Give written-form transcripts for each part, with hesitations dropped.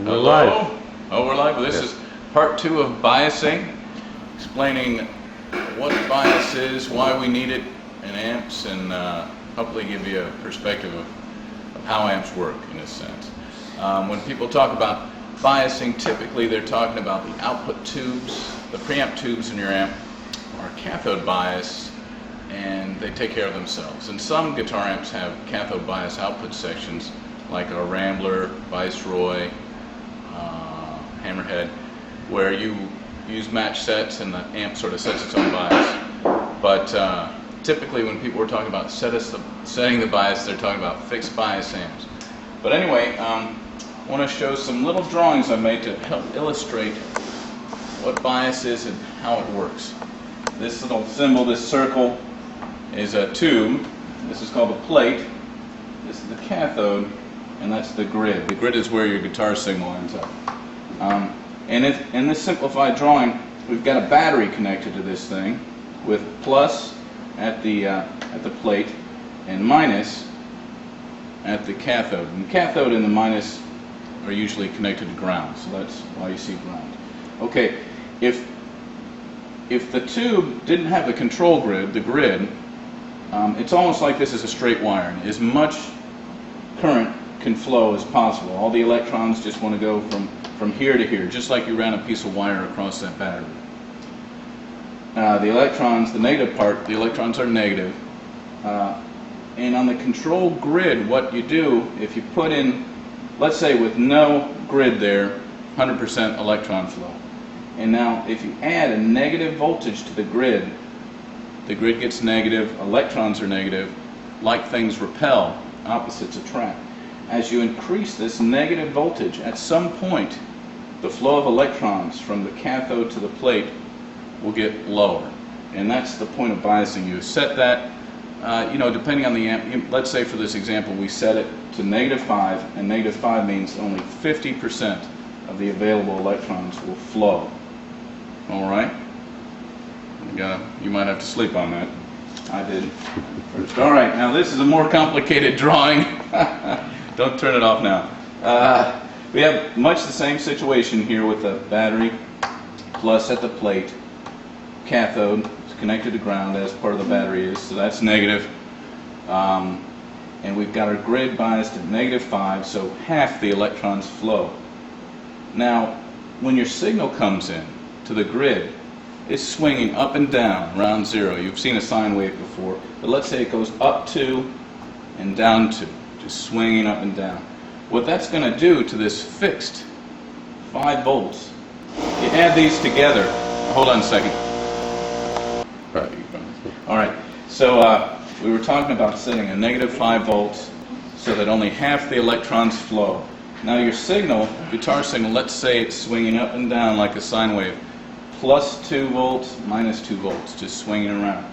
And we're live. Oh, we're live. This is part 2 of biasing, explaining what bias is, why we need it in amps, and hopefully give you a perspective of how amps work in a sense. When people talk about biasing, typically they're talking about the output tubes, the preamp tubes in your amp are cathode biased, and they take care of themselves. And some guitar amps have cathode bias output sections, like our Rambler, Viceroy, Hammerhead, where you use match sets and the amp sort of sets its own bias. But typically when people are talking about setting the bias, they're talking about fixed bias amps. But anyway, I want to show some little drawings I made to help illustrate what bias is and how it works. This little symbol, this circle, is a tube. This is called a plate. This is the cathode, and that's the grid. The grid is where your guitar signal ends up. And in this simplified drawing, we've got a battery connected to this thing, with plus at the plate and minus at the cathode. And the cathode and the minus are usually connected to ground, so that's why you see ground. Okay, if the tube didn't have the control grid, the grid, it's almost like this is a straight wire. As much current can flow as possible. All the electrons just want to go from here to here, just like you ran a piece of wire across that battery. The electrons, the negative part, the electrons are negative. And on the control grid, what you do, if you put in, let's say with no grid there, 100% electron flow. And now if you add a negative voltage to the grid gets negative, electrons are negative, like things repel, opposites attract. As you increase this negative voltage, at some point the flow of electrons from the cathode to the plate will get lower. And that's the point of biasing. You set that, depending on the amp, let's say for this example we set it to -5, and -5 means only 50% of the available electrons will flow. Alright? You might have to sleep on that. I did first. Alright, now this is a more complicated drawing. Don't turn it off now. We have much the same situation here with the battery, plus at the plate, cathode is connected to ground as part of the battery is, so that's negative. And we've got our grid biased at -5, so half the electrons flow. Now, when your signal comes in to the grid, it's swinging up and down around zero. You've seen a sine wave before, but let's say it goes up 2 and down 2, just swinging up and down. What that's going to do to this fixed 5 volts, you add these together. Hold on a second. All right, so we were talking about setting a -5 volts so that only half the electrons flow. Now your signal, guitar signal, let's say it's swinging up and down like a sine wave. Plus 2 volts, minus 2 volts, just swinging around.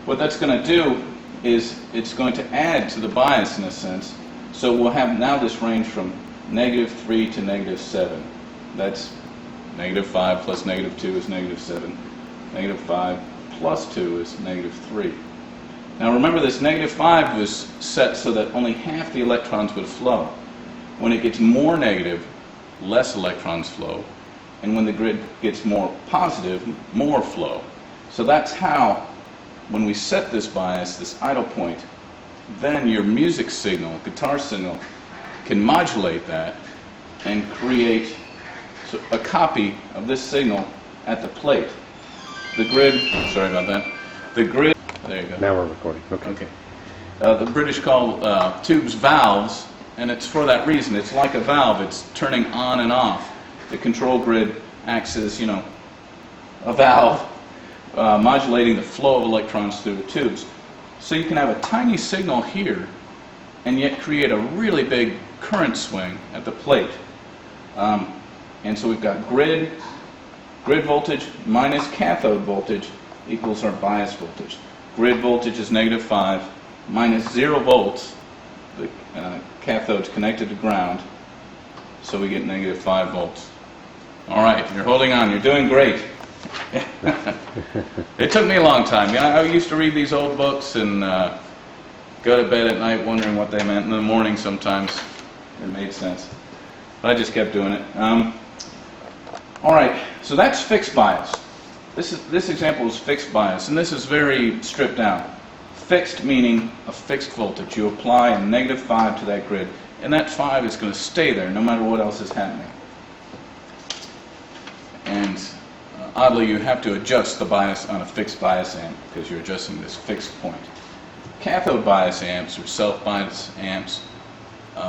What that's going to do is it's going to add to the bias in a sense. So we'll have now this range from -3 to -7. That's -5 plus -2 is -7. -5 plus 2 is -3. Now remember, this -5 was set so that only half the electrons would flow. When it gets more negative, less electrons flow. And when the grid gets more positive, more flow. So that's how, when we set this bias, this idle point, then your music signal, guitar signal, can modulate that and create a copy of this signal at the plate. The grid, sorry about that, the grid, there you go. Now we're recording, okay. The British call tubes valves, and it's for that reason. It's like a valve, it's turning on and off. The control grid acts as, a valve modulating the flow of electrons through the tubes. So you can have a tiny signal here and yet create a really big current swing at the plate. And so we've got grid voltage minus cathode voltage equals our bias voltage. Grid voltage is -5 minus 0 volts. The cathode's connected to ground, so we get -5 volts. All right, you're holding on. You're doing great. It took me a long time. I used to read these old books and go to bed at night wondering what they meant. In the morning sometimes it made sense. but I just kept doing it. All right, so that's fixed bias. This example is fixed bias, and this is very stripped down. Fixed meaning a fixed voltage. You apply a -5 to that grid, and that 5 is going to stay there no matter what else is happening. And oddly, you have to adjust the bias on a fixed bias amp because you're adjusting this fixed point. Cathode bias amps or self-bias amps,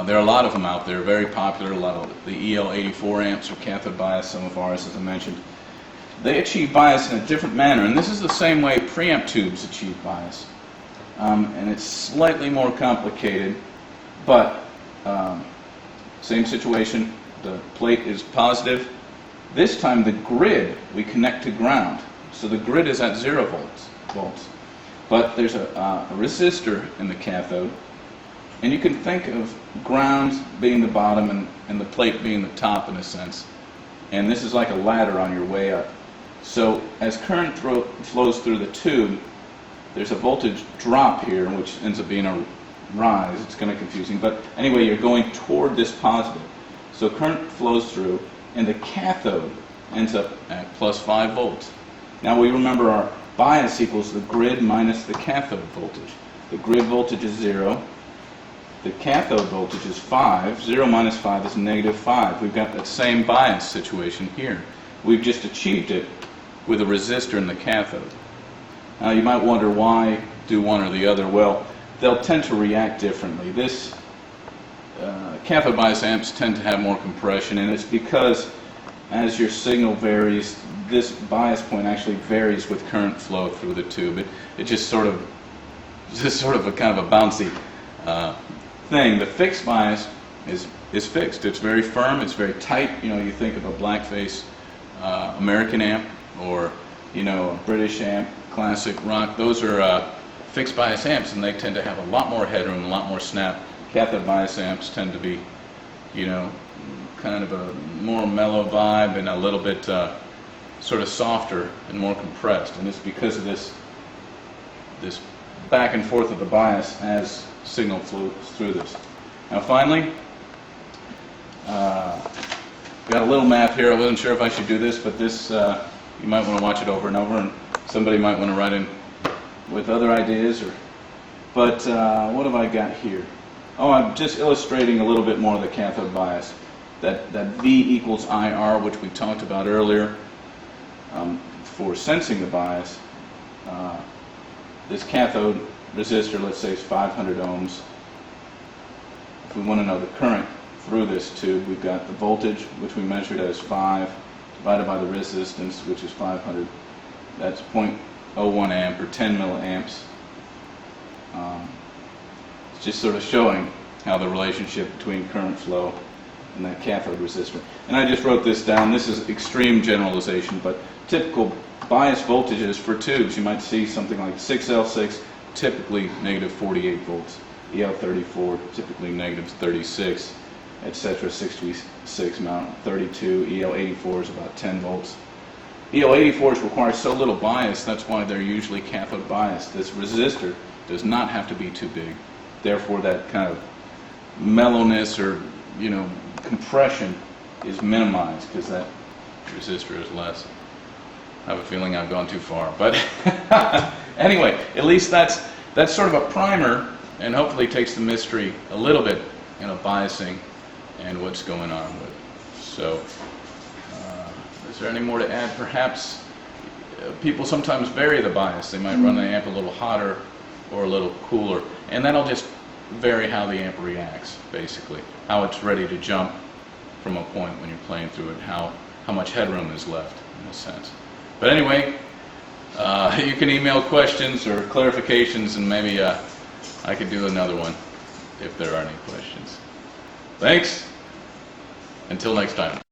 there are a lot of them out there, very popular. A lot of the EL84 amps are cathode bias, some of ours, as I mentioned. They achieve bias in a different manner, and this is the same way preamp tubes achieve bias. And it's slightly more complicated, but same situation. The plate is positive. This time the grid we connect to ground, so the grid is at 0 volts. But there's a resistor in the cathode, and you can think of ground being the bottom and the plate being the top in a sense. And this is like a ladder on your way up. So as current flows through the tube, there's a voltage drop here, which ends up being a rise. It's kind of confusing, but anyway, you're going toward this positive. So current flows through, and the cathode ends up at +5 volts. Now we remember our bias equals the grid minus the cathode voltage. The grid voltage is 0. The cathode voltage is 5. 0 minus 5 is -5. We've got that same bias situation here. We've just achieved it with a resistor in the cathode. Now you might wonder why do one or the other. Well, they'll tend to react differently. This cathode bias amps tend to have more compression, and it's because as your signal varies, this bias point actually varies with current flow through the tube. It just sort of a kind of a bouncy thing. The fixed bias is fixed. It's very firm. It's very tight. You know, you think of a blackface American amp, or you know, a British amp, classic rock. Those are fixed bias amps, and they tend to have a lot more headroom, a lot more snap. Cathode bias amps tend to be, you know, kind of a more mellow vibe and a little bit sort of softer and more compressed. And it's because of this back and forth of the bias as signal flows through this. Now finally, got a little math here. I wasn't sure if I should do this, but this you might want to watch it over and over, and somebody might want to write in with other ideas. But what have I got here? Oh, I'm just illustrating a little bit more of the cathode bias. That V equals IR, which we talked about earlier, for sensing the bias. This cathode resistor, let's say, is 500 ohms. If we want to know the current through this tube, we've got the voltage, which we measured as 5, divided by the resistance, which is 500. That's 0.01 amp, or 10 milliamps. It's just sort of showing how the relationship between current flow and that cathode resistor. And I just wrote this down. This is extreme generalization, but typical bias voltages for tubes, you might see something like 6L6, typically -48 volts. EL34, typically -36, etc. 66 mount 32. EL84 is about 10 volts. EL84s require so little bias, that's why they're usually cathode biased. This resistor does not have to be too big. Therefore, that kind of mellowness or, you know, compression is minimized because that resistor is less. I have a feeling I've gone too far, but anyway, at least that's sort of a primer, and hopefully takes the mystery a little bit, you know, biasing and what's going on with it. So, is there any more to add? Perhaps people sometimes vary the bias. They might run the amp a little hotter or a little cooler, and that'll just vary how the amp reacts, basically, how it's ready to jump from a point when you're playing through it, how much headroom is left, in a sense. But anyway, you can email questions or clarifications, and maybe I could do another one if there are any questions. Thanks. Until next time.